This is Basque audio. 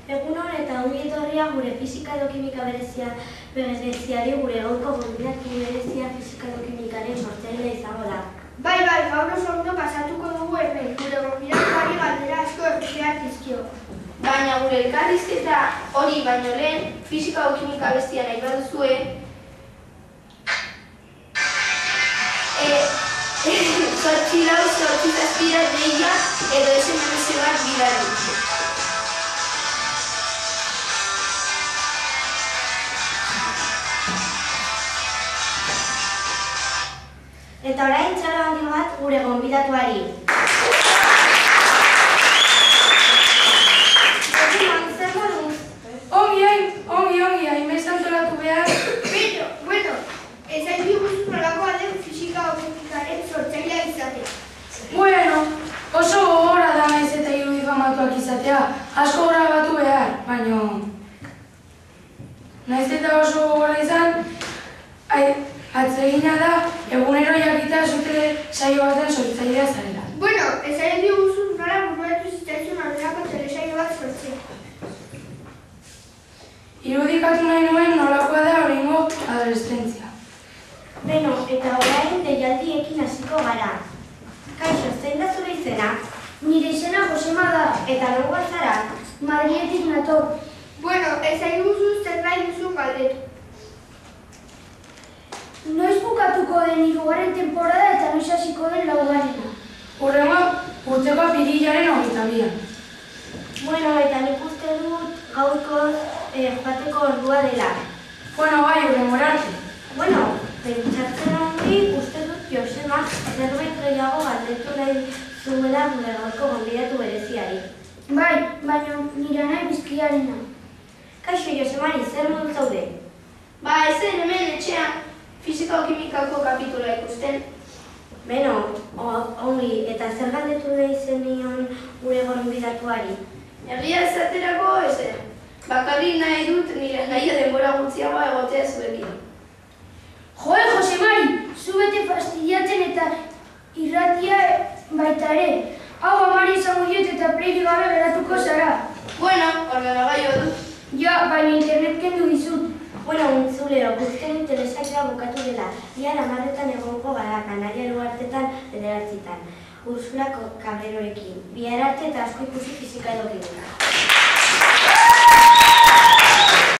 Egunon eta ongi etorria gure fisika edo kimika bereziari gure gaurko gonbidatu berezia fisika edo kimikaren sortzailea izango da. Bai, gaur oso ondo pasatuko dugu hemen, gure gonbidatuari galdera asko egiteak dizkio. Baina gure elkarrizketa hori baino lehen, fisika edo kimika bestia nahi baduzue, zortzi-lau, zortzi-zazpira deia edo SMS bat bidali. Eta orain txalo handi bat gure gonbidatuari. Zer moduz? Ongi, hainbeste antolatu behar. Bueno, ez hain diguzun nolakoa den fisika edo kimikaren sortzailea izatea. Bueno, oso gogorra da naiz eta irudi famatuak izatea. Asko grabatu behar, baina naiz eta oso gogorra izan, atsegina da egunero jakita zute saio baten sortzailea zarela. Bueno, ez hain diguzun nola buruatu zitzaizun horrelako telesaio bat sortzea. Irudikatu nahi nuen nolakoa da oraingo adoleszentzia. Beno, eta orain deialdiekin hasiko gara. Kaixo, zein da zure izena? Nire izena Josema da. Eta nongoa zara? Madrietik nator. Bueno, ez hain diguzun zer nahi duzun galdetu. Noiz bukatuko den 3. temporada eta noiz hasiko den 4. Hurrengo urteko apirilaren 22. Bueno, eta nik uste dut gaurko joateko ordua dela. Bueno, bai, hurrengo arte. Bueno, pentsatzen handi uste dut Josema zerbait gehiago galdetu nahi zuela gure gaurko gonbidatu bereziari. Bai, baina nire nahi bizkiarena. Kaixo, Josemari, zer modu zaude? Ba, ezen hemen etxean fisika edo kimikako kapitula ikusten. Beno, ongi, eta zer galdetu nahi zenion gure gonbidatuari? Egia esaterako ezen. Bakarrik nahi dut nire nahia denbora gutxiagoa egotea zuekin. Joe, Josemari, zu bete fastidiatzen eta irratia baita ere. Hau amari izango diot eta pleirik gabe geratuko zara. Bueno, ordenagailu dut. Ja, baina internet kendu dizut. Bueno, untzuleo, guztien interesakia bukatu dela. Ian 10 egongo gara, Kanaria Luartetan 9. Ursula Cabrerorekin. Bihar arte eta asko ikusi fisika edo kimika.